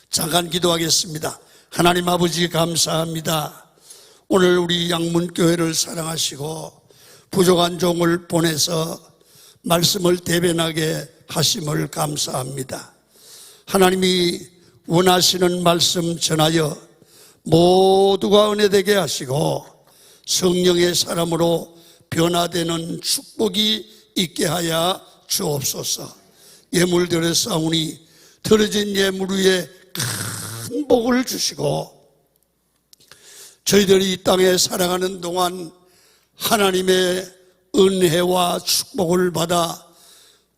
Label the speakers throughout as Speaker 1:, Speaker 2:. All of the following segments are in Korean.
Speaker 1: 잠깐 기도하겠습니다. 하나님 아버지 감사합니다. 오늘 우리 양문교회를 사랑하시고 부족한 종을 보내서 말씀을 대변하게 하심을 감사합니다. 하나님이 원하시는 말씀 전하여 모두가 은혜되게 하시고 성령의 사람으로 변화되는 축복이 있게 하여 주옵소서. 예물 드렸사오니 드려진 예물 위에 큰 복을 주시고 저희들이 이 땅에 살아가는 동안 하나님의 은혜와 축복을 받아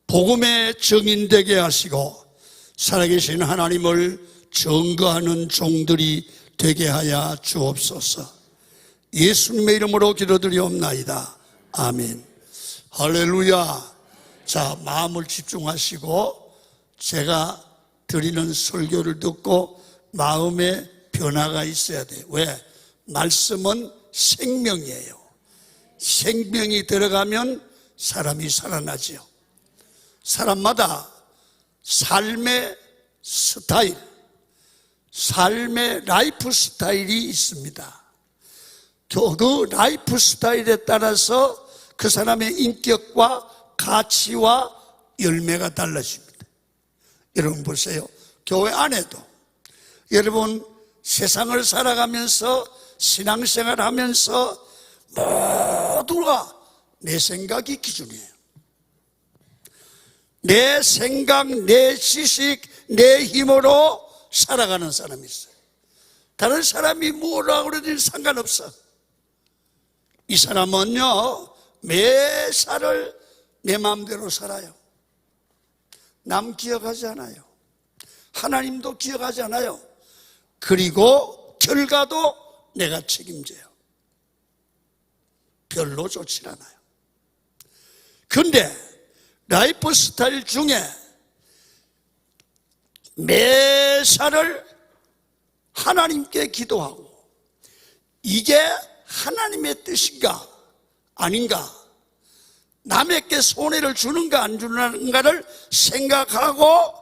Speaker 1: 복음의 증인되게 하시고 살아계신 하나님을 증거하는 종들이 되게 하여 주옵소서. 예수님의 이름으로 기도드리옵나이다. 아멘. 할렐루야. 자, 마음을 집중하시고 제가 드리는 설교를 듣고 마음에 변화가 있어야 돼요. 왜? 말씀은 생명이에요. 생명이 들어가면 사람이 살아나지요. 사람마다 삶의 스타일, 삶의 라이프 스타일이 있습니다. 그 라이프 스타일에 따라서 그 사람의 인격과 가치와 열매가 달라집니다. 여러분 보세요. 교회 안에도 여러분 세상을 살아가면서 신앙생활 하면서 모두가 내 생각이 기준이에요. 내 생각, 내 지식, 내 힘으로 살아가는 사람이 있어요. 다른 사람이 뭐라고 그러든 상관없어. 이 사람은요 매사를 내 마음대로 살아요. 남 기억하지 않아요. 하나님도 기억하지 않아요. 그리고 결과도 내가 책임져요. 별로 좋지 않아요. 그런데 라이프 스타일 중에 매사를 하나님께 기도하고 이게 하나님의 뜻인가 아닌가, 남에게 손해를 주는가 안 주는가를 생각하고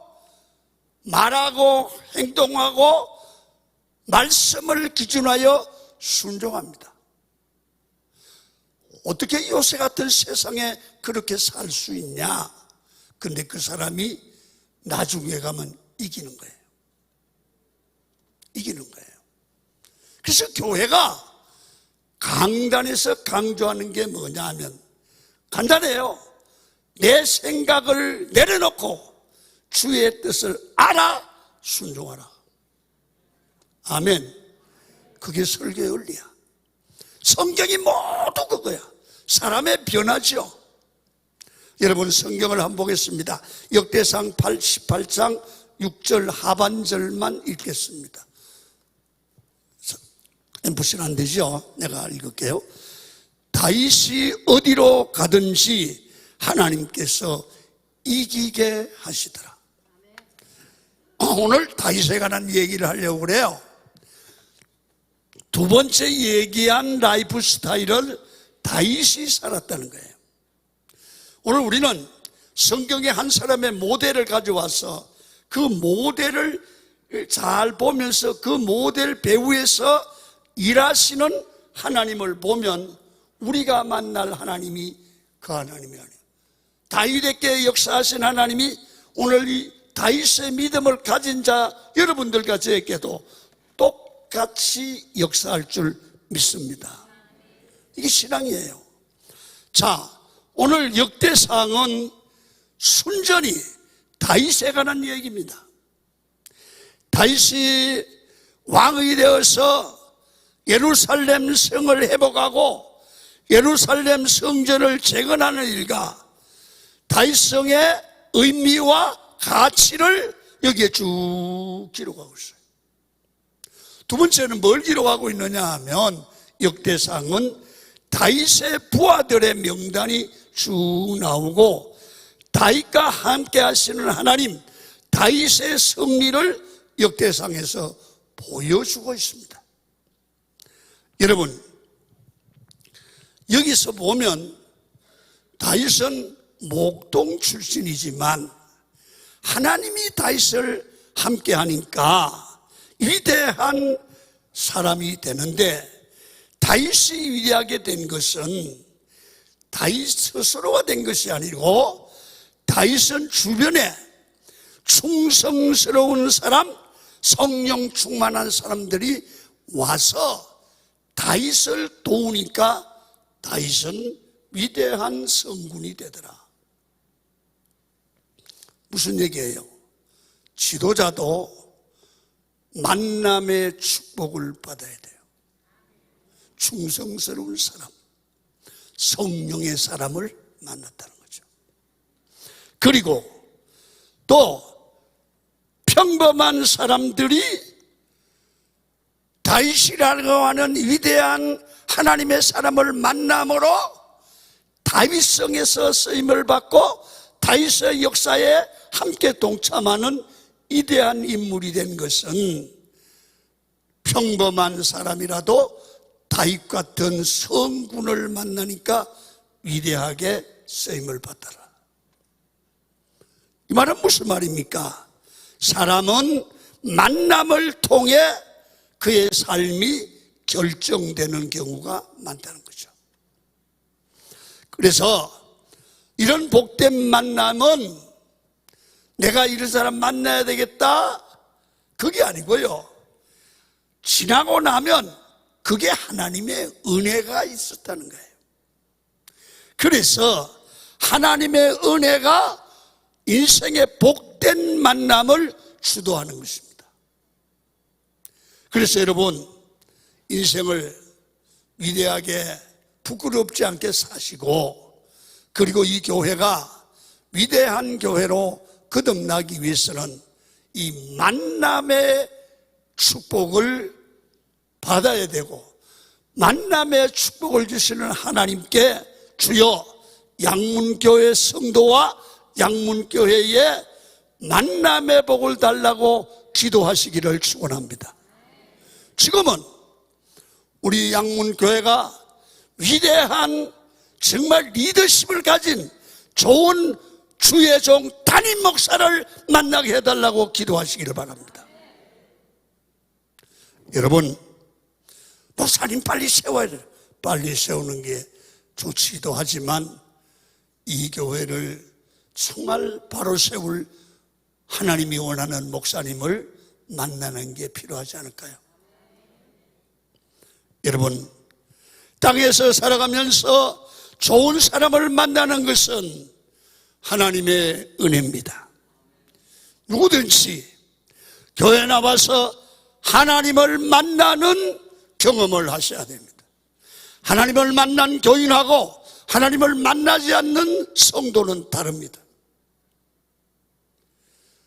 Speaker 1: 말하고 행동하고 말씀을 기준하여 순종합니다. 어떻게 요새 같은 세상에 그렇게 살 수 있냐? 근데 그 사람이 나중에 가면 이기는 거예요. 이기는 거예요. 그래서 교회가 강단에서 강조하는 게 뭐냐 하면 간단해요. 내 생각을 내려놓고 주의 뜻을 알아 순종하라. 아멘. 그게 설교의 원리야. 성경이 모두 그거야. 사람의 변화죠. 여러분 성경을 한번 보겠습니다. 역대상 88장 6절 하반절만 읽겠습니다. 보시면 안 되죠? 내가 읽을게요. 다윗이 어디로 가든지 하나님께서 이기게 하시더라. 오늘 다윗에 관한 얘기를 하려고 그래요. 두 번째 얘기한 라이프 스타일을 다윗이 살았다는 거예요. 오늘 우리는 성경의 한 사람의 모델을 가져와서 그 모델을 잘 보면서 그 모델 배후에서 일하시는 하나님을 보면 우리가 만날 하나님이 그 하나님이 아니에요. 다윗에게 역사하신 하나님이 오늘 이 다윗의 믿음을 가진 자 여러분들과 저에게도 똑같이 역사할 줄 믿습니다. 이게 신앙이에요. 자, 오늘 역대상은 순전히 다윗에 관한 얘기입니다. 다윗이 왕이 되어서 예루살렘 성을 회복하고 예루살렘 성전을 재건하는 일과 다윗성의 의미와 가치를 여기에 쭉 기록하고 있어요. 두 번째는 뭘 기록하고 있느냐 하면 역대상은 다윗의 부하들의 명단이 쭉 나오고 다윗과 함께 하시는 하나님, 다윗의 승리를 역대상에서 보여주고 있습니다. 여러분, 여기서 보면 다윗은 목동 출신이지만 하나님이 다윗을 함께 하니까 위대한 사람이 되는데, 다윗이 위대하게 된 것은 다윗 스스로가 된 것이 아니고 다윗은 주변에 충성스러운 사람, 성령 충만한 사람들이 와서 다윗을 도우니까 다윗은 위대한 성군이 되더라. 무슨 얘기예요? 지도자도 만남의 축복을 받아야 돼요. 충성스러운 사람, 성령의 사람을 만났다는 거죠. 그리고 또 평범한 사람들이 다윗이라고 하는 위대한 하나님의 사람을 만남으로 다윗성에서 쓰임을 받고 다윗의 역사에 함께 동참하는 위대한 인물이 된 것은 평범한 사람이라도 다윗 같은 성군을 만나니까 위대하게 쓰임을 받더라. 이 말은 무슨 말입니까? 사람은 만남을 통해 그의 삶이 결정되는 경우가 많다는 거죠. 그래서 이런 복된 만남은 내가 이런 사람 만나야 되겠다, 그게 아니고요, 지나고 나면 그게 하나님의 은혜가 있었다는 거예요. 그래서 하나님의 은혜가 인생의 복된 만남을 주도하는 것입니다. 그래서 여러분, 인생을 위대하게 부끄럽지 않게 사시고, 그리고 이 교회가 위대한 교회로 거듭나기 위해서는 이 만남의 축복을 받아야 되고, 만남의 축복을 주시는 하나님께 주여 양문교회 성도와 양문교회에 만남의 복을 달라고 기도하시기를 축원합니다. 지금은 우리 양문교회가 위대한 정말 리더십을 가진 좋은 주의 종 담임 목사를 만나게 해달라고 기도하시기를 바랍니다. 여러분, 목사님 빨리 세워야 돼요. 빨리 세우는 게 좋기도 하지만 이 교회를 정말 바로 세울 하나님이 원하는 목사님을 만나는 게 필요하지 않을까요? 여러분, 땅에서 살아가면서 좋은 사람을 만나는 것은 하나님의 은혜입니다. 누구든지 교회 나와서 하나님을 만나는 경험을 하셔야 됩니다. 하나님을 만난 교인하고 하나님을 만나지 않는 성도는 다릅니다.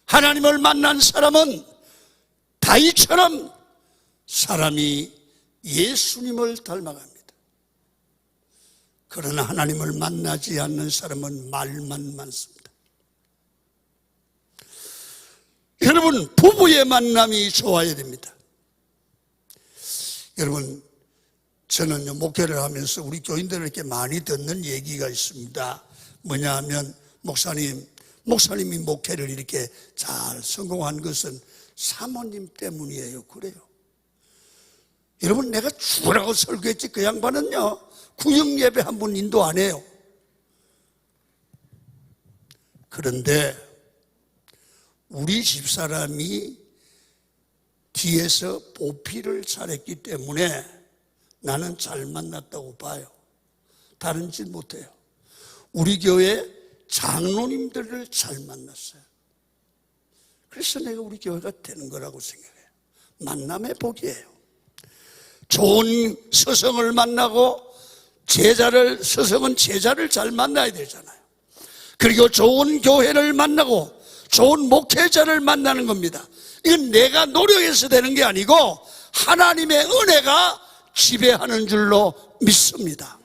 Speaker 1: 하나님을 만난 사람은 다윗처럼 사람이 예수님을 닮아갑니다. 그러나 하나님을 만나지 않는 사람은 말만 많습니다. 여러분, 부부의 만남이 좋아야 됩니다. 여러분, 저는 목회를 하면서 우리 교인들에게 많이 듣는 얘기가 있습니다. 뭐냐 하면, 목사님이 목회를 이렇게 잘 성공한 것은 사모님 때문이에요. 그래요. 여러분, 내가 죽으라고 설교했지 그 양반은요, 구역 예배 한 번 인도 안 해요. 그런데 우리 집사람이 뒤에서 보필을 잘했기 때문에 나는 잘 만났다고 봐요. 다른 짓 못해요. 우리 교회 장로님들을 잘 만났어요. 그래서 내가 우리 교회가 되는 거라고 생각해요. 만남의 복이에요. 좋은 스승을 만나고 스승은 제자를 잘 만나야 되잖아요. 그리고 좋은 교회를 만나고 좋은 목회자를 만나는 겁니다. 이건 내가 노력해서 되는 게 아니고 하나님의 은혜가 지배하는 줄로 믿습니다.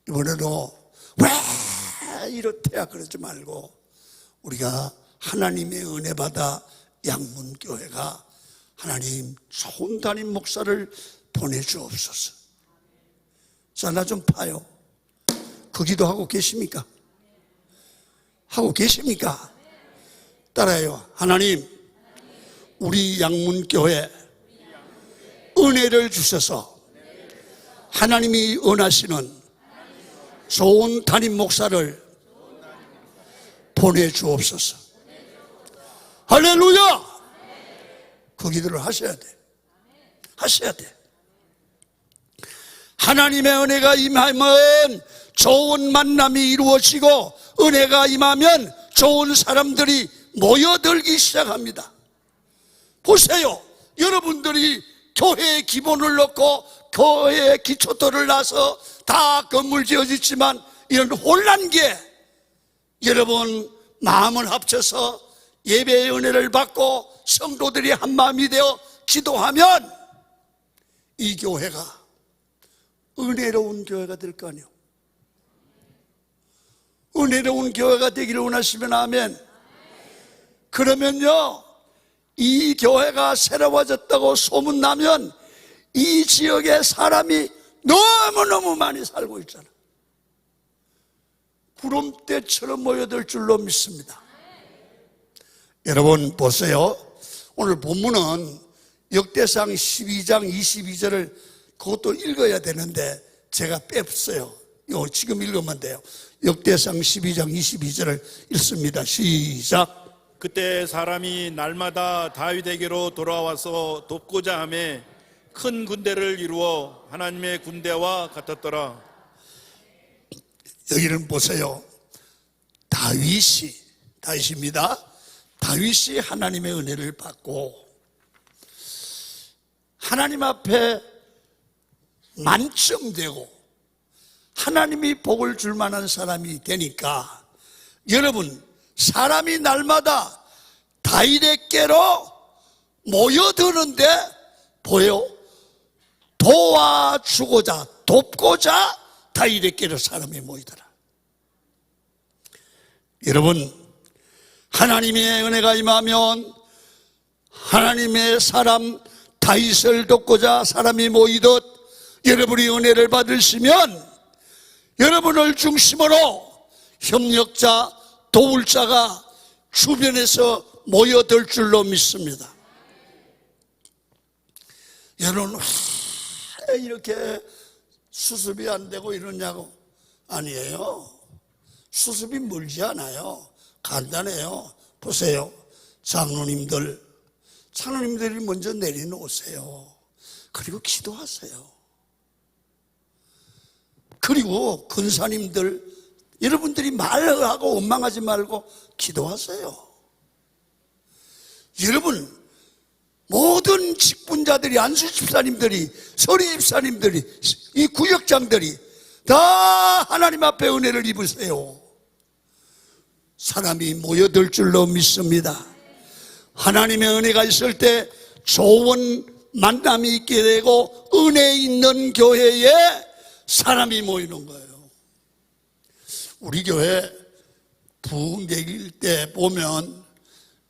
Speaker 1: 이번에도 왜 이렇대야 그러지 말고 우리가 하나님의 은혜 받아 양문교회가 하나님 좋은 담임 목사를 보내주옵소서. 자, 나 좀 봐요. 그 기도 하고 계십니까? 하고 계십니까? 따라해요. 하나님, 우리 양문교회 은혜를 주셔서 하나님이 원하시는 좋은 담임 목사를 보내주옵소서. 할렐루야! 그 기도를 하셔야 돼. 하셔야 돼. 하나님의 은혜가 임하면 좋은 만남이 이루어지고, 은혜가 임하면 좋은 사람들이 모여들기 시작합니다. 보세요. 여러분들이 교회에 기본을 넣고 교회에 기초돌을 놔서 다 건물 지어졌지만, 이런 혼란기에 여러분 마음을 합쳐서 예배의 은혜를 받고 성도들이 한 마음이 되어 기도하면 이 교회가 은혜로운 교회가 될 거 아니에요. 은혜로운 교회가 되기를 원하시면 아멘. 그러면요, 이 교회가 새로워졌다고 소문나면 이 지역에 사람이 너무너무 많이 살고 있잖아. 구름대처럼 모여들 줄로 믿습니다. 여러분 보세요. 오늘 본문은 역대상 12장 22절을 그것도 읽어야 되는데 제가 뺐어요. 이거 지금 읽으면 돼요. 역대상 12장 22절을 읽습니다. 시작.
Speaker 2: 그때 사람이 날마다 다윗에게로 돌아와서 돕고자 하며 큰 군대를 이루어 하나님의 군대와 같았더라.
Speaker 1: 여기는 보세요. 다윗입니다. 다윗이 하나님의 은혜를 받고 하나님 앞에 만점되고 하나님이 복을 줄 만한 사람이 되니까, 여러분, 사람이 날마다 다윗에게로 모여드는데 보여, 도와주고자 돕고자 다윗에게로 사람이 모이더라. 여러분, 하나님의 은혜가 임하면 하나님의 사람 다윗을 돕고자 사람이 모이듯, 여러분이 은혜를 받으시면 여러분을 중심으로 협력자, 도울 자가 주변에서 모여들 줄로 믿습니다. 여러분, 왜 이렇게 수습이 안 되고 이러냐고. 아니에요. 수습이 멀지 않아요. 간단해요. 보세요. 장로님들이 먼저 내려놓으세요. 그리고 기도하세요. 그리고 근사님들, 여러분들이 말하고 원망하지 말고 기도하세요. 여러분, 모든 직분자들이, 안수 집사님들이, 서리 집사님들이, 이 구역장들이 다 하나님 앞에 은혜를 입으세요. 사람이 모여들 줄로 믿습니다. 하나님의 은혜가 있을 때 좋은 만남이 있게 되고 은혜 있는 교회에 사람이 모이는 거예요. 우리 교회 부흥 되길 때 보면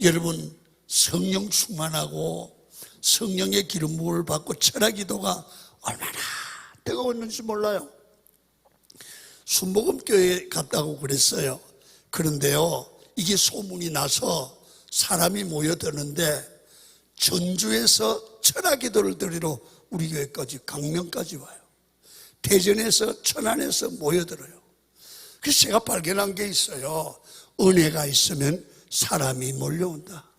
Speaker 1: 여러분 성령 충만하고 성령의 기름 부음을 받고 철학기도가 얼마나 뜨거웠는지 몰라요. 순복음교회 갔다고 그랬어요. 그런데요, 이게 소문이 나서 사람이 모여드는데 전주에서 철학기도를 드리러 우리 교회까지, 강명까지 와요. 대전에서, 천안에서 모여들어요. 그래서 제가 발견한 게 있어요. 은혜가 있으면 사람이 몰려온다.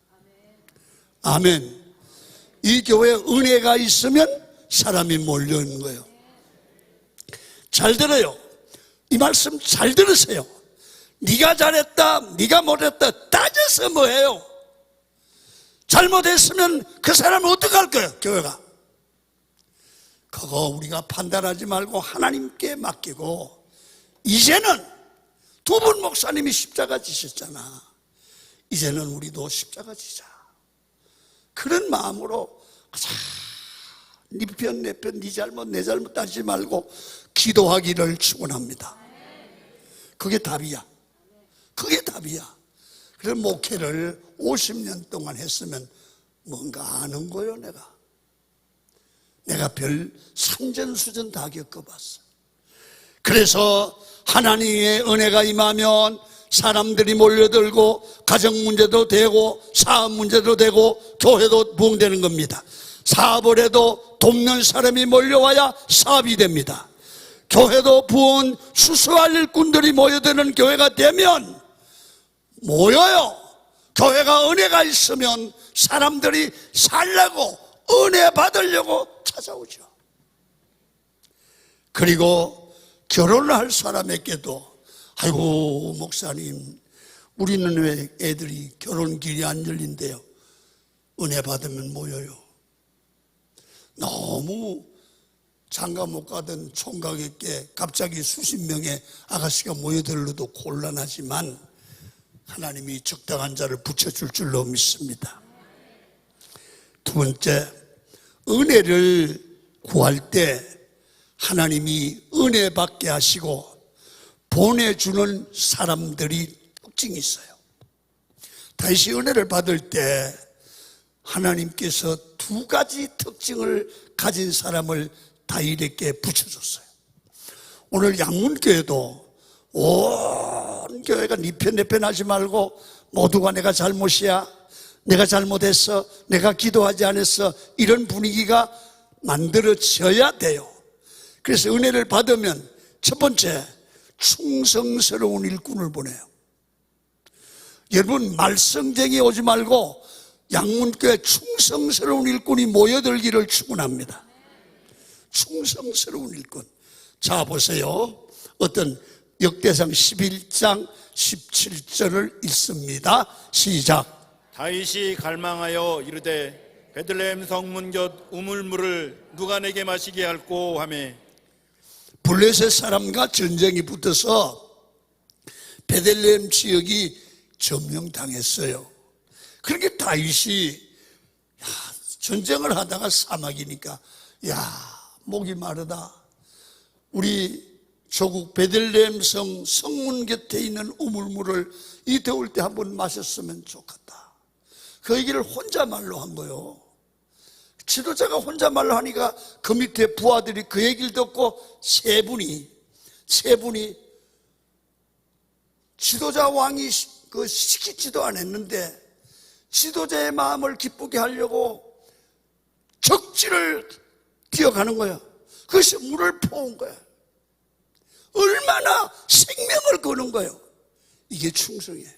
Speaker 1: 아멘. 이 교회에 은혜가 있으면 사람이 몰려오는 거예요. 잘 들어요. 이 말씀 잘 들으세요. 네가 잘했다, 네가 못했다 따져서 뭐해요? 잘못했으면 그 사람은 어떡할 거예요? 교회가. 그거 우리가 판단하지 말고 하나님께 맡기고, 이제는 두 분 목사님이 십자가 지셨잖아. 이제는 우리도 십자가 지자. 그런 마음으로 네 편, 내 편, 네 잘못, 내 잘못 따지지 말고 기도하기를 축원합니다. 그게 답이야. 그게 답이야. 그래서 목회를 50년 동안 했으면 뭔가 아는 거예요. 내가 별 산전수전 다 겪어봤어. 그래서 하나님의 은혜가 임하면 사람들이 몰려들고 가정 문제도 되고 사업 문제도 되고 교회도 부흥되는 겁니다. 사업을 해도 돕는 사람이 몰려와야 사업이 됩니다. 교회도 부흥 수수할 일꾼들이 모여드는 교회가 되면 모여요. 교회가 은혜가 있으면 사람들이 살려고 은혜 받으려고 찾아오죠. 그리고 결혼을 할 사람에게도 아이고 목사님 우리는 왜 애들이 결혼 길이 안 열린대요. 은혜 받으면 모여요. 너무 장가 못 가던 총각에게 갑자기 수십 명의 아가씨가 모여들어도 곤란하지만 하나님이 적당한 자를 붙여줄 줄로 믿습니다. 두 번째, 은혜를 구할 때 하나님이 은혜 받게 하시고 보내주는 사람들이 특징이 있어요. 다윗이 은혜를 받을 때 하나님께서 두 가지 특징을 가진 사람을 다윗에게 붙여줬어요. 오늘 양문교회도 온 교회가 네 편 내 편 하지 말고 모두가 내가 잘못이야, 내가 잘못했어, 내가 기도하지 않았어, 이런 분위기가 만들어져야 돼요. 그래서 은혜를 받으면 첫 번째, 충성스러운 일꾼을 보내요. 여러분 말썽쟁이 오지 말고 양문교회 충성스러운 일꾼이 모여들기를 축원합니다. 충성스러운 일꾼. 자 보세요. 어떤 역대상 11장 17절을 읽습니다. 시작.
Speaker 2: 다윗이 갈망하여 이르되 베들레헴 성문 곁 우물물을 누가 내게 마시게 할꼬 하며
Speaker 1: 블레셋 사람과 전쟁이 붙어서 베들레헴 지역이 점령당했어요. 그렇게 다윗이 전쟁을 하다가 사막이니까 목이 마르다. 우리 조국 베들레헴 성문 곁에 있는 우물물을 이 더울 때 한번 마셨으면 좋겠다. 그 얘기를 혼자말로 한 거예요. 지도자가 혼자말로 하니까 그 밑에 부하들이 그 얘기를 듣고 세 분이 지도자 왕이 시키지도 않았는데 지도자의 마음을 기쁘게 하려고 적지를 뛰어가는 거야. 그래서 물을 퍼온 거야. 얼마나 생명을 거는 거예요. 이게 충성이에요.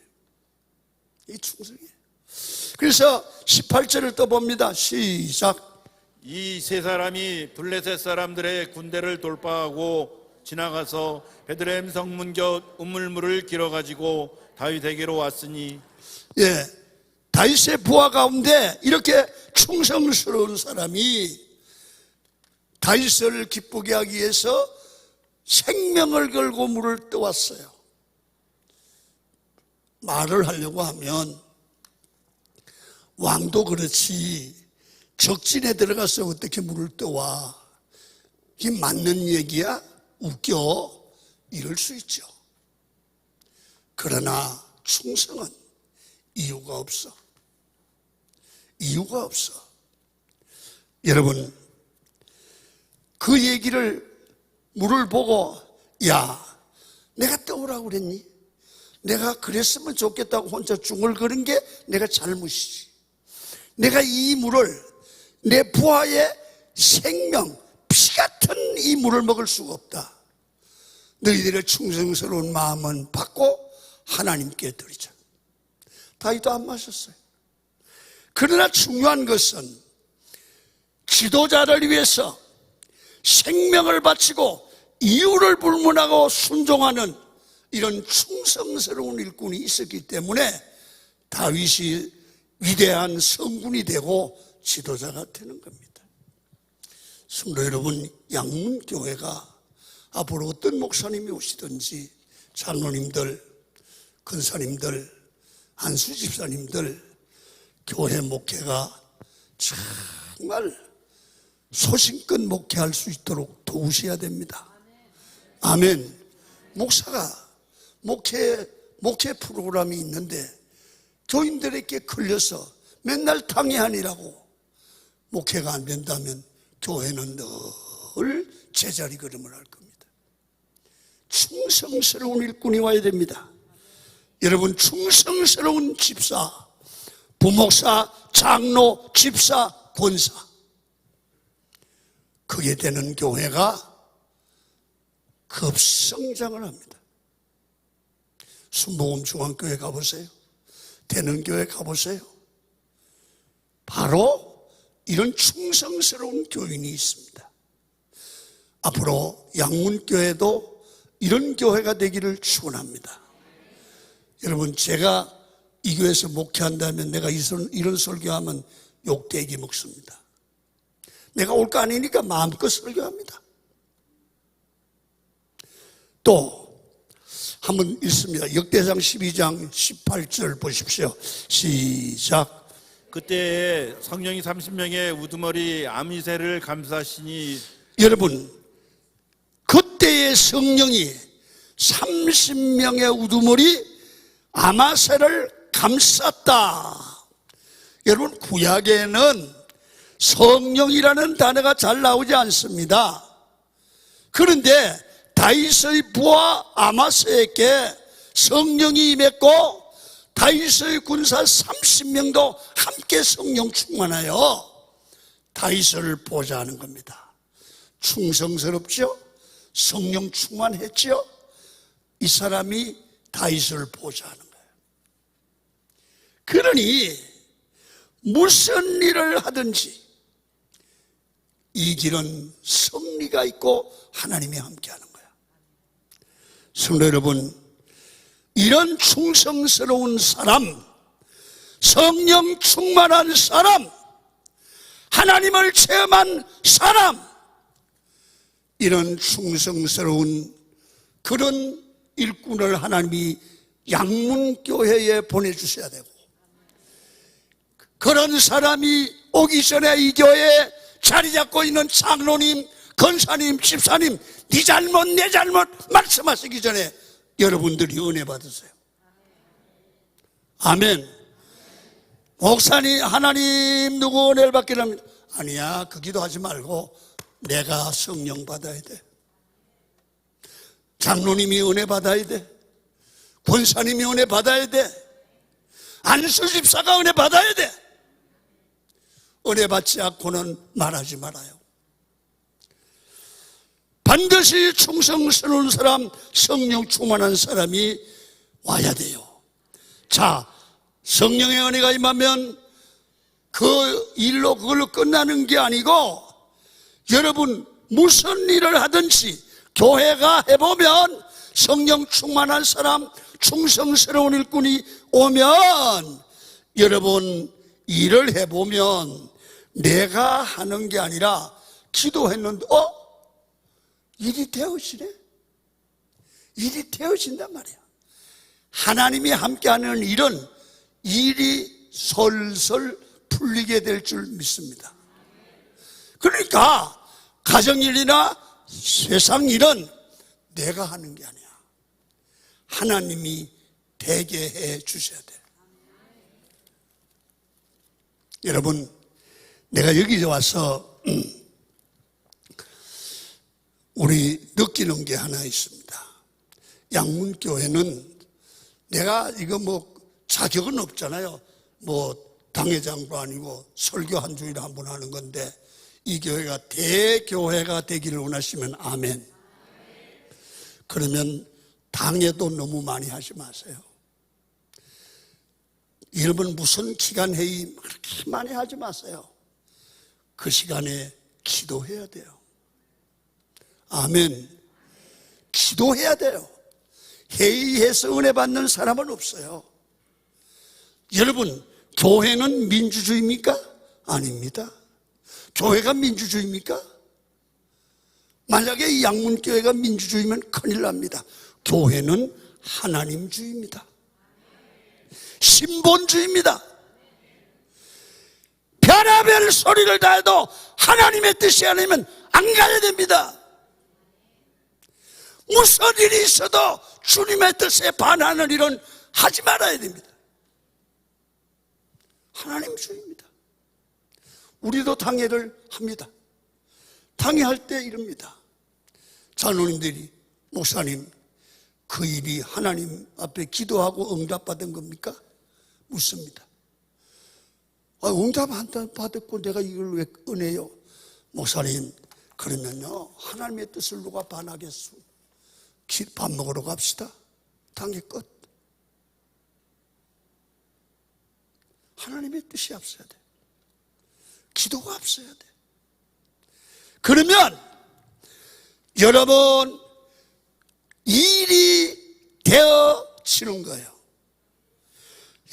Speaker 1: 이게 충성이에요. 그래서 18절을 또 봅니다. 시작.
Speaker 2: 이 세 사람이 블레셋 사람들의 군대를 돌파하고 지나가서 베들레헴 성문 곁 우물물을 길어가지고 다윗에게로 왔으니
Speaker 1: 다윗의 부하 가운데 이렇게 충성스러운 사람이 다윗을 기쁘게 하기 위해서 생명을 걸고 물을 떠왔어요. 말을 하려고 하면 왕도 그렇지 적진에 들어가서 어떻게 물을 떠와? 이게 맞는 얘기야? 웃겨? 이럴 수 있죠. 그러나 충성은 이유가 없어. 이유가 없어. 여러분 그 얘기를 물을 보고 내가 떠오라고 그랬니? 내가 그랬으면 좋겠다고 혼자 중얼거린 게 내가 잘못이지. 내가 이 물을 내 부하의 생명 피 같은 이 물을 먹을 수가 없다. 너희들의 충성스러운 마음은 받고 하나님께 드리자. 다윗도 안 마셨어요. 그러나 중요한 것은 지도자를 위해서 생명을 바치고 이유를 불문하고 순종하는 이런 충성스러운 일꾼이 있었기 때문에 다윗이 위대한 성군이 되고 지도자가 되는 겁니다. 성도 여러분, 양문교회가 앞으로 어떤 목사님이 오시든지 장로님들, 근사님들, 안수집사님들, 교회 목회가 정말 소신껏 목회할 수 있도록 도우셔야 됩니다. 아멘. 목사가 목회 프로그램이 있는데 교인들에게 걸려서 맨날 탕해하니라고 목회가 안 된다면 교회는 늘 제자리 걸음을 할 겁니다. 충성스러운 일꾼이 와야 됩니다. 여러분, 충성스러운 집사, 부목사, 장로, 집사, 권사, 그게 되는 교회가 급성장을 합니다. 순복음 중앙교회 가보세요. 대능교회 가보세요. 바로 이런 충성스러운 교인이 있습니다. 앞으로 양문교회도 이런 교회가 되기를 축원합니다. 여러분, 제가 이 교회에서 목회한다면 내가 이런 설교하면 욕되게 먹습니다. 내가 올 거 아니니까 마음껏 설교합니다. 또 한번 읽습니다. 역대상 12장 18절 보십시오. 시작.
Speaker 2: 그때에 성령이 30명의 우두머리 아미새를 감싸시니.
Speaker 1: 여러분, 그때의 성령이 30명의 우두머리 아마새를 감쌌다. 여러분, 구약에는 성령이라는 단어가 잘 나오지 않습니다. 그런데 다윗의 부하 아마새에게 성령이 임했고 다윗의 군사 30명도 함께 성령 충만하여 다윗을 보좌하는 겁니다. 충성스럽죠? 성령 충만했죠? 이 사람이 다윗을 보좌하는 거예요. 그러니 무슨 일을 하든지 이 길은 승리가 있고 하나님이 함께하는 거야. 성도 여러분, 이런 충성스러운 사람, 성령 충만한 사람, 하나님을 체험한 사람, 이런 충성스러운 그런 일꾼을 하나님이 양문교회에 보내주셔야 되고, 그런 사람이 오기 전에 이 교회에 자리 잡고 있는 장로님, 권사님, 집사님, 네 잘못 내 잘못 말씀하시기 전에 여러분들이 은혜 받으세요. 아멘. 목사님, 하나님 누구 은혜를 받기를? 아니야, 그 기도하지 말고 내가 성령 받아야 돼. 장로님이 은혜 받아야 돼. 권사님이 은혜 받아야 돼. 안수 집사가 은혜 받아야 돼. 은혜 받지 않고는 말하지 말아요. 반드시 충성스러운 사람, 성령 충만한 사람이 와야 돼요. 자, 성령의 은혜가 임하면 그 일로 그걸로 끝나는 게 아니고, 여러분 무슨 일을 하든지 교회가 해보면 성령 충만한 사람, 충성스러운 일꾼이 오면, 여러분 일을 해보면 내가 하는 게 아니라 기도했는데 일이 되어지네. 일이 되어진단 말이야. 하나님이 함께하는 일은 일이 솔솔 풀리게 될 줄 믿습니다. 그러니까 가정일이나 세상 일은 내가 하는 게 아니야. 하나님이 되게 해 주셔야 돼. 여러분, 내가 여기 와서 우리 느끼는 게 하나 있습니다. 양문교회는 내가 이거 자격은 없잖아요. 당회장도 아니고 설교 한 주일에 한 번 하는 건데, 이 교회가 대교회가 되기를 원하시면 아멘. 그러면 당회도 너무 많이 하지 마세요. 여러분 무슨 기간 회의 그렇게 많이 하지 마세요. 그 시간에 기도해야 돼요. 아멘. 기도해야 돼요. 회의해서 은혜 받는 사람은 없어요. 여러분, 교회는 민주주의입니까? 아닙니다. 교회가 민주주의입니까? 만약에 이 양문교회가 민주주의면 큰일 납니다. 교회는 하나님주의입니다. 신본주의입니다. 별의별 소리를 다 해도 하나님의 뜻이 아니면 안 가야 됩니다. 무슨 일이 있어도 주님의 뜻에 반하는 일은 하지 말아야 됩니다. 하나님주의입니다. 우리도 당회를 합니다. 당회할 때 이럽니다. 장로님들이, 목사님, 그 일이 하나님 앞에 기도하고 응답받은 겁니까? 묻습니다. 응답 안 받았고 내가 이걸 왜 은혜요? 목사님, 그러면요 하나님의 뜻을 누가 반하겠소? 밥 먹으러 갑시다. 단계 끝. 하나님의 뜻이 앞서야 돼. 기도가 앞서야 돼. 그러면 여러분 일이 되어지는 거예요.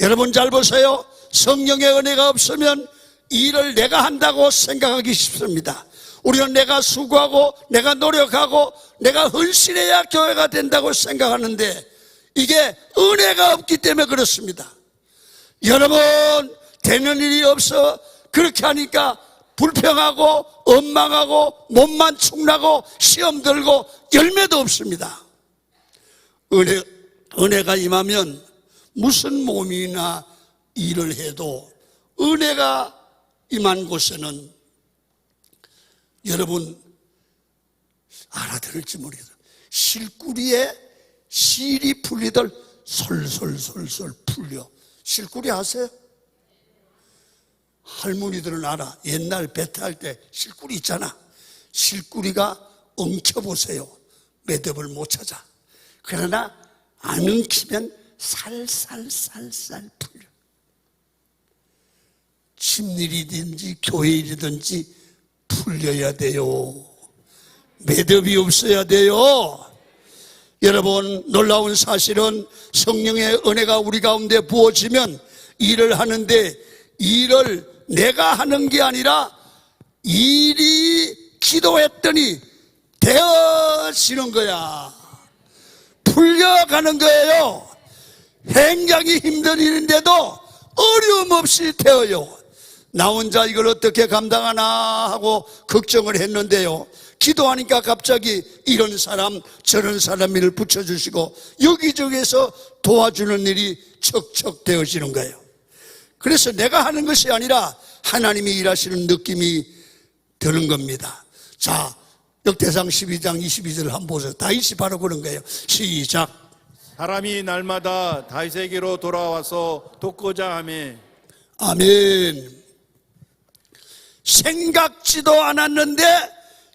Speaker 1: 여러분 잘 보세요. 성령의 은혜가 없으면 일을 내가 한다고 생각하기 쉽습니다. 우리는 내가 수고하고 내가 노력하고 내가 헌신해야 교회가 된다고 생각하는데 이게 은혜가 없기 때문에 그렇습니다. 여러분 되는 일이 없어 그렇게 하니까 불평하고 원망하고 몸만 축나고 시험 들고 열매도 없습니다. 은혜가 임하면 무슨 몸이나 일을 해도 은혜가 임한 곳에는 여러분 알아들을지 모르겠어요. 실꾸리에 실이 풀리들 솔솔솔솔 풀려. 실꾸리 아세요? 할머니들은 알아. 옛날 배탈 때 실꾸리 있잖아. 실꾸리가 엉켜보세요. 매듭을 못 찾아. 그러나 안 엉키면 살살살살 풀려. 집일이든지 교회일이든지 풀려야 돼요. 매듭이 없어야 돼요. 여러분 놀라운 사실은 성령의 은혜가 우리 가운데 부어지면 일을 하는데 일을 내가 하는 게 아니라 일이 기도했더니 되어지는 거야. 풀려가는 거예요. 굉장히 힘든 일인데도 어려움 없이 되어요. 나 혼자 이걸 어떻게 감당하나 하고 걱정을 했는데요, 기도하니까 갑자기 이런 사람 저런 사람 일을 붙여주시고 여기저기에서 도와주는 일이 척척 되어지는 거예요. 그래서 내가 하는 것이 아니라 하나님이 일하시는 느낌이 드는 겁니다. 자, 역대상 12장 22절 한번 보세요. 다윗이 바로 그런 거예요. 시작.
Speaker 2: 사람이 날마다 다윗에게로 돌아와서 돕고자 하매.
Speaker 1: 아멘. 생각지도 않았는데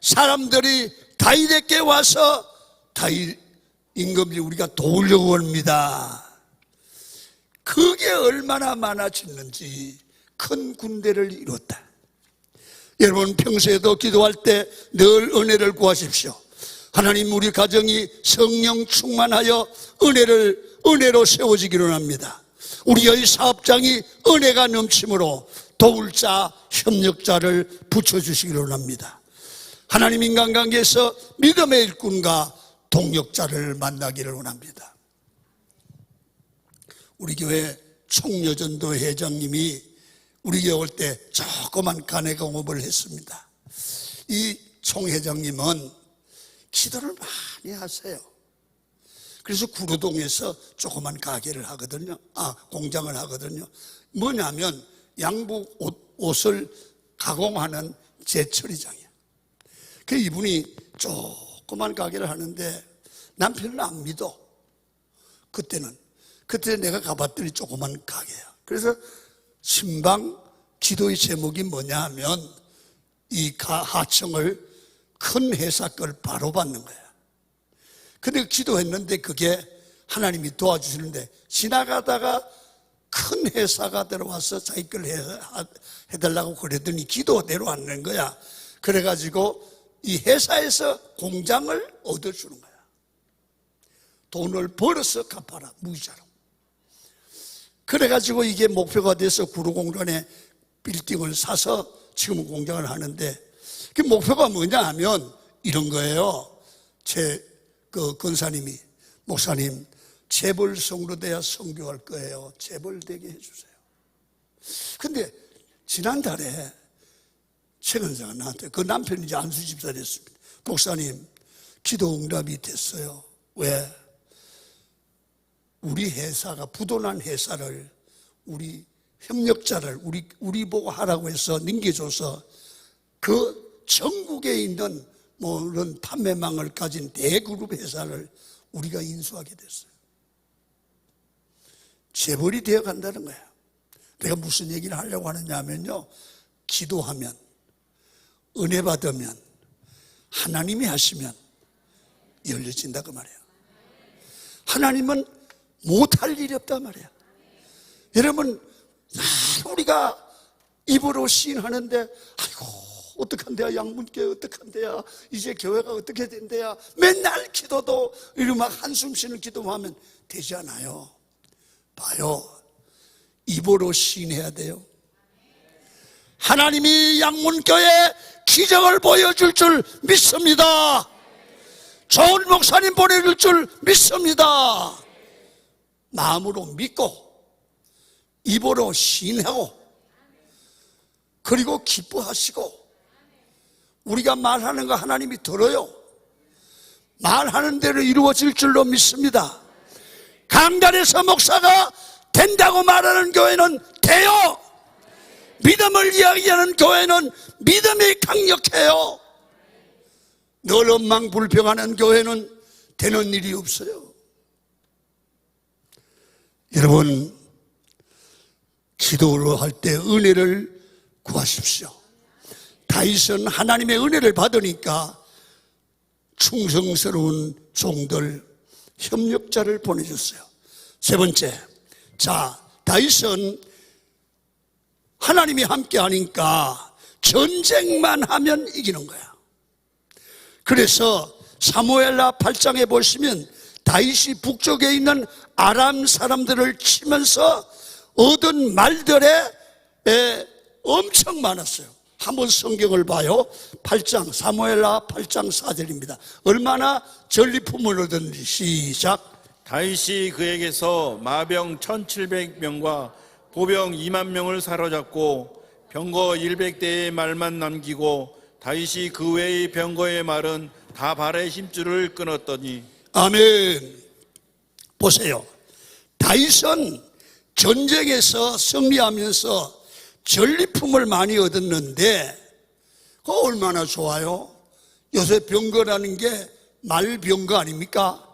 Speaker 1: 사람들이 다윗에게 와서 다윗 임금이 우리가 도우려고 합니다. 그게 얼마나 많아졌는지 큰 군대를 이뤘다. 여러분 평소에도 기도할 때 늘 은혜를 구하십시오. 하나님 우리 가정이 성령 충만하여 은혜로 세워지기를 합니다. 우리의 사업장이 은혜가 넘침으로 도울 자, 협력자를 붙여주시기를 합니다. 하나님 인간관계에서 믿음의 일꾼과 동역자를 만나기를 원합니다. 우리 교회 총여전도 회장님이 우리 교회 올 때 조그만 가내 공업을 했습니다. 이 총회장님은 기도를 많이 하세요. 그래서 구로동에서 조그만 가게를 하거든요. 공장을 하거든요. 뭐냐면 양복 옷을 가공하는 제철이장이야. 그 이분이 조그만 가게를 하는데 남편은 안 믿어. 그때 내가 가봤더니 조그만 가게야. 그래서 신방 기도의 제목이 뭐냐 하면 이 하청을 큰 회사 걸 바로 받는 거야. 근데 기도했는데 그게 하나님이 도와주시는데 지나가다가 큰 회사가 들어와서 자기 걸 해달라고 그러더니 기도대로 안 낸 거야. 그래가지고 이 회사에서 공장을 얻어주는 거야. 돈을 벌어서 갚아라, 무이자로. 그래가지고 이게 목표가 돼서 구로공단에 빌딩을 사서 지금 공장을 하는데 그 목표가 뭐냐 하면 이런 거예요. 그 권사님이, 목사님 재벌 성로 돼야 선교할 거예요. 재벌 되게 해주세요. 근데 지난달에 최 권사가 나한테, 그 남편이 이제 안수 집사 됐습니다. 목사님 기도 응답이 됐어요. 왜? 우리 회사가 부도난 회사를 우리 협력자를 우리 보고 하라고 해서 넘겨줘서 그 전국에 있는 이런 판매망을 가진 대그룹 회사를 우리가 인수하게 됐어요. 재벌이 되어 간다는 거예요. 내가 무슨 얘기를 하려고 하느냐 하면요, 기도하면, 은혜 받으면, 하나님이 하시면 열려진다 그 말이에요. 하나님은 못할 일이 없단 말이에요. 여러분, 우리가 입으로 시인하는데 아이고 어떡한데야, 양문교회 어떡한데야, 이제 교회가 어떻게 된대야, 맨날 기도도 이렇게 막 한숨 쉬는 기도하면 되지 않아요. 봐요, 입으로 시인해야 돼요. 하나님이 양문교회에 기적을 보여줄 줄 믿습니다. 좋은 목사님 보내줄 줄 믿습니다. 마음으로 믿고 입으로 시인하고 그리고 기뻐하시고, 우리가 말하는 거 하나님이 들어요. 말하는 대로 이루어질 줄로 믿습니다. 강단에서 목사가 된다고 말하는 교회는 돼요. 믿음을 이야기하는 교회는 믿음이 강력해요. 늘 엉망불평하는 교회는 되는 일이 없어요. 여러분, 기도를 할 때 은혜를 구하십시오. 다윗은 하나님의 은혜를 받으니까 충성스러운 종들, 협력자를 보내줬어요. 세 번째, 자, 다윗은 하나님이 함께 하니까 전쟁만 하면 이기는 거야. 그래서 사무엘하 8장에 보시면 다윗이 북쪽에 있는 아람 사람들을 치면서 얻은 말들에 엄청 많았어요. 한번 성경을 봐요. 8장, 사무엘하 8장 4절입니다. 얼마나 전리품을 얻었는지. 시작.
Speaker 2: 다윗이 그에게서 마병 1700명과 보병 2만 명을 사로잡고 병거 100대의 말만 남기고 다윗이 그 외의 병거의 말은 다 발의 힘줄을 끊었더니.
Speaker 1: 아멘. 보세요, 다윗은 전쟁에서 승리하면서 전리품을 많이 얻었는데 그거 얼마나 좋아요. 요새 병거라는 게 말병거 아닙니까?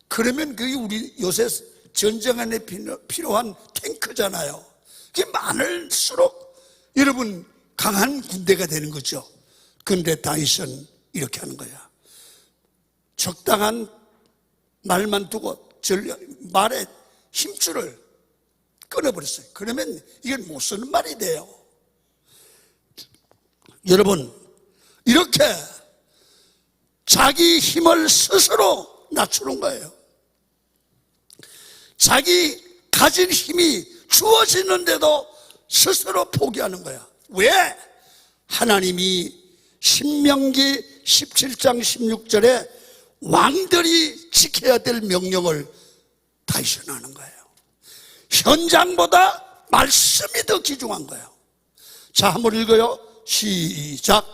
Speaker 1: 그러면 그게 우리 요새 전쟁에 필요한 탱크잖아요. 그게 많을수록 여러분 강한 군대가 되는 거죠. 그런데 다윗은 이렇게 하는 거야. 적당한 말만 두고 말의 힘줄을 끊어버렸어요. 그러면 이건 못 쓰는 말이 돼요. 여러분, 이렇게 자기 힘을 스스로 낮추는 거예요. 자기 가진 힘이 주어지는데도 스스로 포기하는 거야. 왜? 하나님이 신명기 17장 16절에 왕들이 지켜야 될 명령을 다윗은 하는 거예요. 현장보다 말씀이 더 귀중한 거예요. 자, 한번 읽어요. 시작.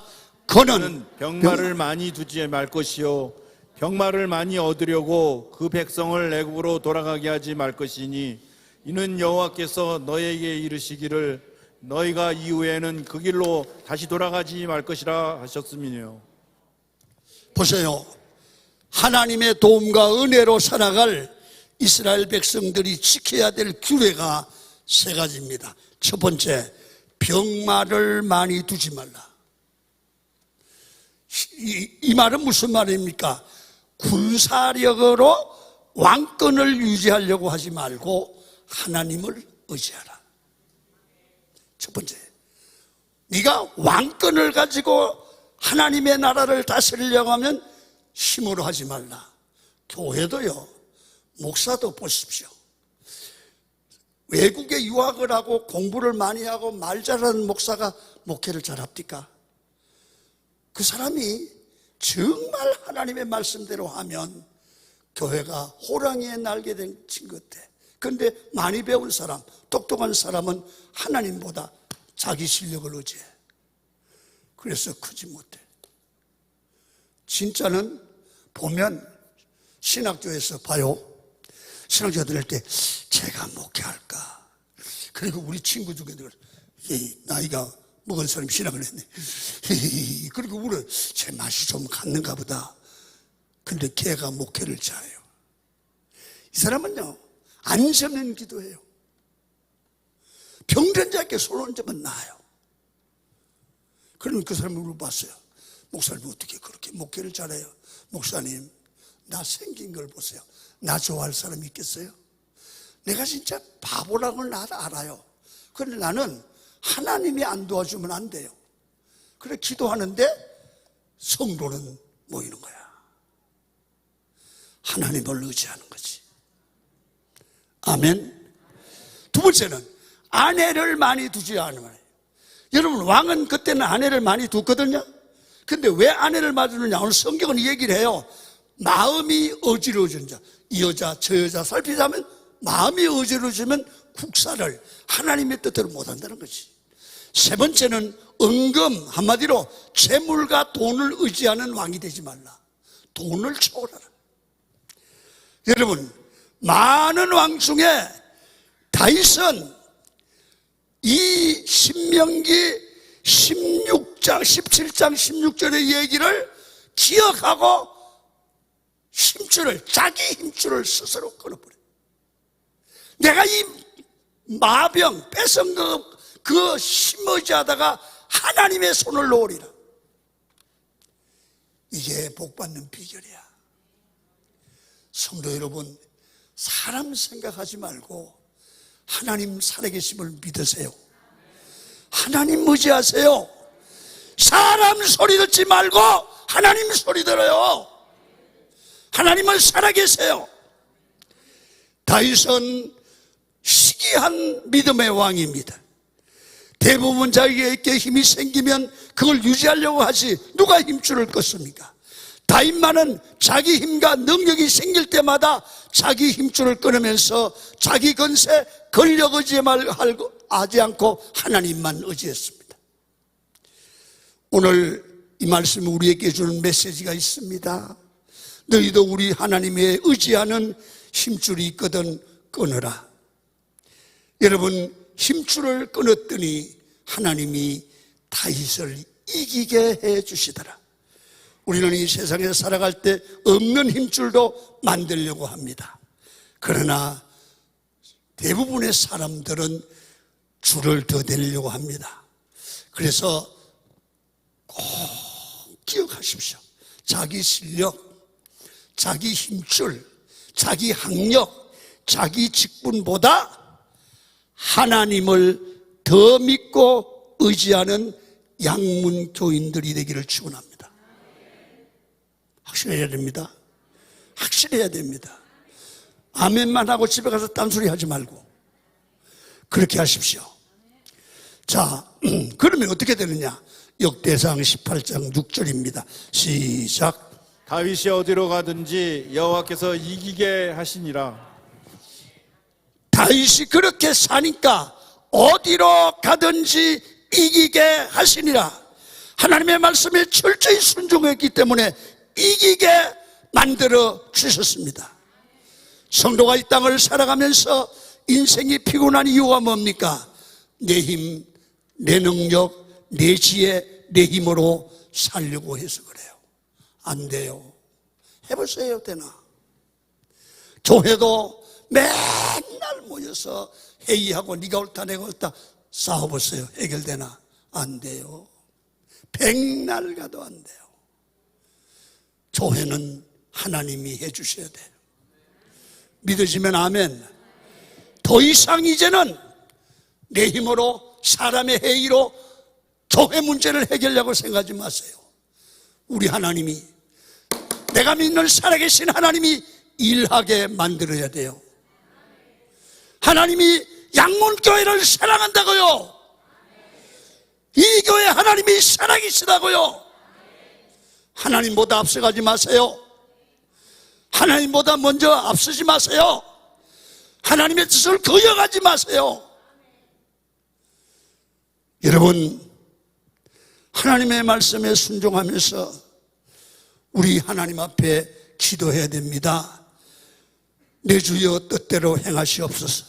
Speaker 1: 그는
Speaker 2: 병마를 많이 두지 말 것이요 병마를 많이 얻으려고 그 백성을 애굽으로 돌아가게 하지 말 것이니 이는 여호와께서 너에게 이르시기를 너희가 이후에는 그 길로 다시 돌아가지 말 것이라 하셨음이니요.
Speaker 1: 보세요, 하나님의 도움과 은혜로 살아갈 이스라엘 백성들이 지켜야 될 규례가 세 가지입니다. 첫 번째, 병마를 많이 두지 말라. 이 말은 무슨 말입니까? 군사력으로 왕권을 유지하려고 하지 말고 하나님을 의지하라. 첫 번째, 네가 왕권을 가지고 하나님의 나라를 다스리려고 하면 힘으로 하지 말라. 교회도요, 목사도 보십시오. 외국에 유학을 하고 공부를 많이 하고 말 잘하는 목사가 목회를 잘합니까? 그 사람이 정말 하나님의 말씀대로 하면 교회가 호랑이의 날개 된 친구 같아. 그런데 많이 배운 사람, 똑똑한 사람은 하나님보다 자기 실력을 의지해. 그래서 크지 못해. 진짜는 보면 신학교에서 봐요. 신학교 다닐 때 제가 목회할까? 그리고 우리 친구 중에 나이가 먹은 사람이 신학을 했네. 그리고 울어. 제 맛이 좀 갔는가 보다. 근데 걔가 목회를 잘해요. 이 사람은요, 안전한 기도해요. 병든 자에게 손 얹으면 나아요. 그러면 그 사람을 물어봤어요. 목사님 어떻게 그렇게 목회를 잘해요? 목사님, 나 생긴 걸 보세요. 나 좋아할 사람이 있겠어요? 내가 진짜 바보라는 걸 알아요. 그런데 나는 하나님이 안 도와주면 안 돼요. 그래 기도하는데 성도는 모이는 거야. 하나님을 의지하는 거지. 아멘. 두 번째는 아내를 많이 두지 않으면 말이에요. 여러분, 왕은 그때는 아내를 많이 뒀거든요. 근데 왜 아내를 많이 두느냐? 오늘 성경은 이 얘기를 해요. 마음이 어지러워진 자, 이 여자 저 여자 살피자면 마음이 어지러워지면 국사를 하나님의 뜻대로 못한다는 거지. 세 번째는 은금, 한마디로 재물과 돈을 의지하는 왕이 되지 말라. 돈을 초월하라. 여러분, 많은 왕 중에 다윗은 이 신명기 16장, 17장 16절의 얘기를 기억하고 힘줄을, 자기 힘줄을 스스로 끊어버려요. 내가 이 마병, 뺏은 그 심어지하다가 하나님의 손을 놓으리라. 이게 복받는 비결이야. 성도 여러분, 사람 생각하지 말고 하나님 살아계심을 믿으세요. 하나님 의지하세요. 사람 소리 듣지 말고 하나님 소리 들어요. 하나님은 살아계세요. 다윗은 시기한 믿음의 왕입니다. 대부분 자기에게 힘이 생기면 그걸 유지하려고 하지 누가 힘줄을 껐습니까? 다윗만은 자기 힘과 능력이 생길 때마다 자기 힘줄을 끊으면서 자기 건세, 권력 의지하지 않고 하나님만 의지했습니다. 오늘 이 말씀이 우리에게 주는 메시지가 있습니다. 너희도 우리 하나님의 의지하는 힘줄이 있거든 끊어라. 여러분, 힘줄을 끊었더니 하나님이 다윗을 이기게 해 주시더라. 우리는 이 세상에 살아갈 때 없는 힘줄도 만들려고 합니다. 그러나 대부분의 사람들은 줄을 더 내려고 합니다. 그래서 꼭 기억하십시오. 자기 실력, 자기 힘줄, 자기 학력, 자기 직분보다 하나님을 더 믿고 의지하는 양문 교인들이 되기를 축원합니다. 확실해야 됩니다. 확실해야 됩니다. 아멘만 하고 집에 가서 딴소리 하지 말고 그렇게 하십시오. 자, 그러면 어떻게 되느냐? 역대상 18장 6절입니다. 시작.
Speaker 2: 다윗이 어디로 가든지 여호와께서 이기게 하시니라.
Speaker 1: 다윗이 그렇게 사니까 어디로 가든지 이기게 하시니라. 하나님의 말씀에 철저히 순종했기 때문에 이기게 만들어 주셨습니다. 성도가 이 땅을 살아가면서 인생이 피곤한 이유가 뭡니까? 내 힘, 내 능력, 내 지혜, 내 힘으로 살려고 해서 그래요. 안 돼요. 해보세요. 되나? 교회도 맨날 모여서 회의하고 네가 옳다 내가 옳다 싸워보세요. 해결되나? 안 돼요. 백날 가도 안 돼요. 교회는 하나님이 해주셔야 돼요. 믿어지면 아멘. 더 이상 이제는 내 힘으로 사람의 회의로 교회 문제를 해결하려고 생각하지 마세요. 우리 하나님이, 내가 믿는 살아계신 하나님이 일하게 만들어야 돼요. 하나님이 양문교회를 사랑한다고요. 이 교회 하나님이 살아계시다고요. 하나님보다 앞서가지 마세요. 하나님보다 먼저 앞서지 마세요. 하나님의 뜻을 거역하지 마세요. 여러분, 하나님의 말씀에 순종하면서 우리 하나님 앞에 기도해야 됩니다. 내 주여 뜻대로 행하시옵소서.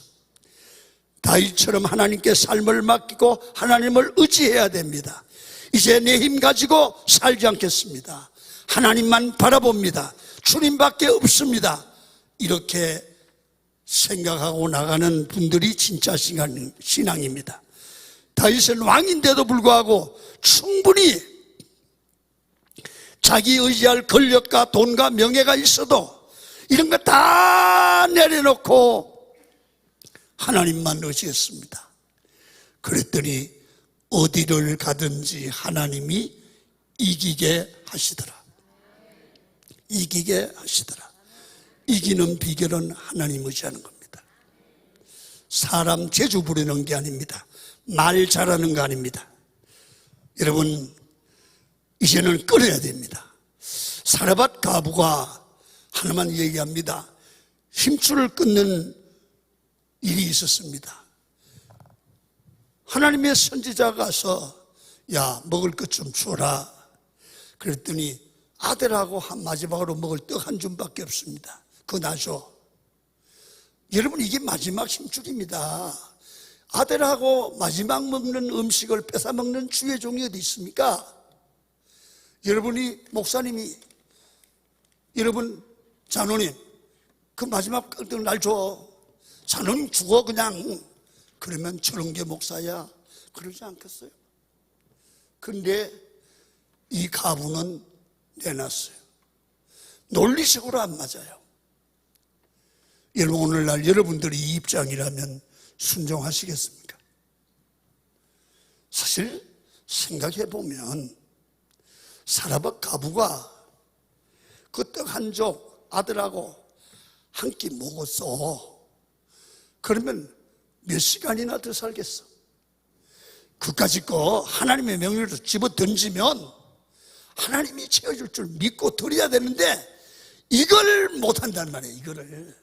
Speaker 1: 다윗처럼 하나님께 삶을 맡기고 하나님을 의지해야 됩니다. 이제 내 힘 가지고 살지 않겠습니다. 하나님만 바라봅니다. 주님밖에 없습니다. 이렇게 생각하고 나가는 분들이 진짜 신앙입니다. 다윗은 왕인데도 불구하고 충분히 자기 의지할 권력과 돈과 명예가 있어도 이런 거 다 내려놓고 하나님만 의지했습니다. 그랬더니 어디를 가든지 하나님이 이기게 하시더라. 이기게 하시더라. 이기는 비결은 하나님 의지하는 겁니다. 사람 재주 부리는 게 아닙니다. 말 잘하는 거 아닙니다. 여러분, 이제는 끊어야 됩니다. 사르밧 과부가 하나만 얘기합니다. 힘줄을 끊는 일이 있었습니다. 하나님의 선지자가 가서 야, 먹을 것 좀 주어라. 그랬더니 아들하고 마지막으로 먹을 떡 한 줌밖에 없습니다. 그거 놔줘. 여러분, 이게 마지막 힘줄입니다. 아들하고 마지막 먹는 음식을 뺏어 먹는 주의 종이 어디 있습니까? 여러분이 목사님이 여러분 장로님 그 마지막 떡 날 줘. 장로님 죽어 그냥. 그러면 저런 게 목사야. 그러지 않겠어요? 근데 이 가부는 내놨어요. 논리적으로 안 맞아요. 여러분, 오늘날 여러분들이 이 입장이라면 순종하시겠습니까? 사실 생각해 보면 사르밧 과부가 그 떡 한 쪽 아들하고 한 끼 먹었어. 그러면 몇 시간이나 더 살겠어? 그까짓 거 하나님의 명령을 집어 던지면 하나님이 채워줄 줄 믿고 드려야 되는데 이걸 못한단 말이에요. 이거를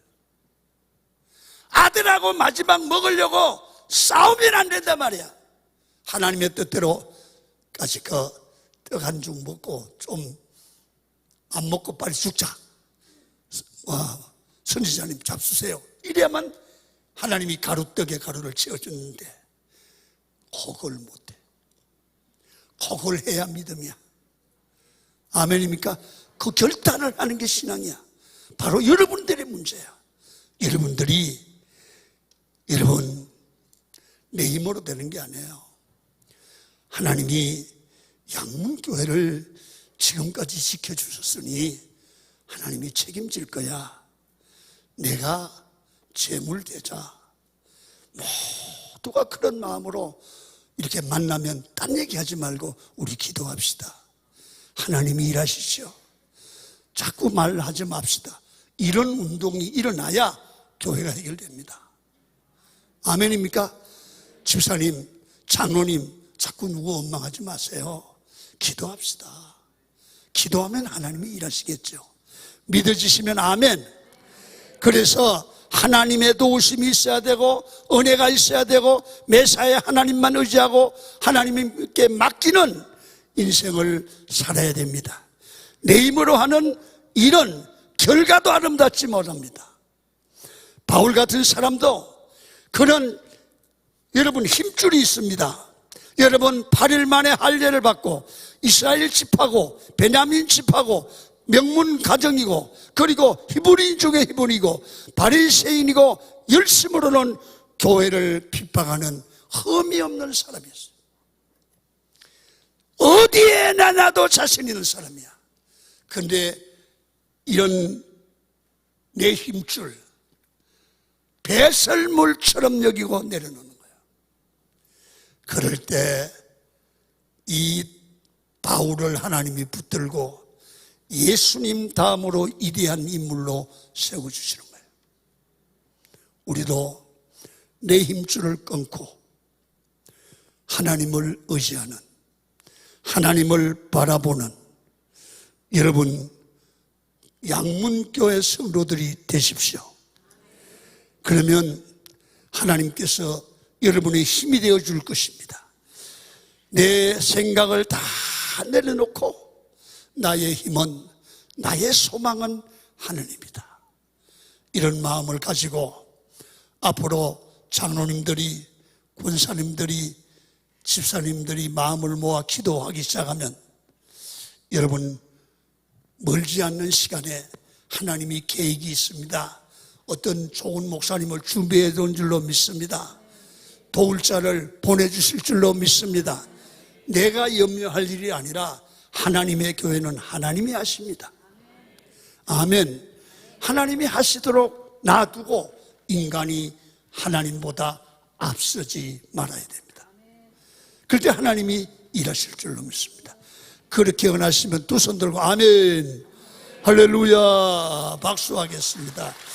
Speaker 1: 아들하고 마지막 먹으려고 싸우면 안 된단 말이야. 하나님의 뜻대로까지 그 떡 한 줌 먹고 좀 안 먹고 빨리 죽자. 선지자님 잡수세요. 이래야만 하나님이 가루떡에 가루를 채워줬는데 그걸 못해. 그걸 해야 믿음이야. 아멘입니까? 그 결단을 하는 게 신앙이야. 바로 여러분들의 문제야. 여러분 내 힘으로 되는 게 아니에요. 하나님이 양문교회를 지금까지 지켜주셨으니 하나님이 책임질 거야. 내가 재물되자. 모두가 그런 마음으로 이렇게 만나면 딴 얘기하지 말고 우리 기도합시다. 하나님이 일하시죠. 자꾸 말하지 맙시다. 이런 운동이 일어나야 교회가 해결됩니다. 아멘입니까? 집사님, 장로님, 자꾸 누구 원망하지 마세요. 기도합시다. 기도하면 하나님이 일하시겠죠. 믿어지시면 아멘. 그래서 하나님의 도우심이 있어야 되고 은혜가 있어야 되고 매사에 하나님만 의지하고 하나님께 맡기는 인생을 살아야 됩니다. 내 힘으로 하는 일은 결과도 아름답지 못합니다. 바울 같은 사람도 그런 여러분 힘줄이 있습니다. 여러분 8일 만에 할례를 받고 이스라엘 집하고 베냐민 집하고 명문 가정이고 그리고 히브리인 중에 히브리이고 바리새인이고 열심으로는 교회를 핍박하는 흠이 없는 사람이었어요. 어디에나 나도 자신 있는 사람이야. 그런데 이런 내 힘줄 배설물처럼 여기고 내려놓는 거야. 그럴 때 이 바울을 하나님이 붙들고 예수님 다음으로 위대한 인물로 세워주시는 거예요. 우리도 내 힘줄을 끊고 하나님을 의지하는, 하나님을 바라보는 여러분 양문교회 성도들이 되십시오. 그러면 하나님께서 여러분의 힘이 되어 줄 것입니다. 내 생각을 다 내려놓고 나의 힘은, 나의 소망은 하나님이다. 이런 마음을 가지고 앞으로 장로님들이, 권사님들이, 집사님들이 마음을 모아 기도하기 시작하면 여러분 멀지 않는 시간에 하나님이 계획이 있습니다. 어떤 좋은 목사님을 준비해 둔 줄로 믿습니다. 도울 자를 보내주실 줄로 믿습니다. 내가 염려할 일이 아니라 하나님의 교회는 하나님이 하십니다. 아멘. 하나님이 하시도록 놔두고 인간이 하나님보다 앞서지 말아야 됩니다. 그럴 때 하나님이 일하실 줄로 믿습니다. 그렇게 원하시면 두 손 들고 아멘, 할렐루야 박수하겠습니다.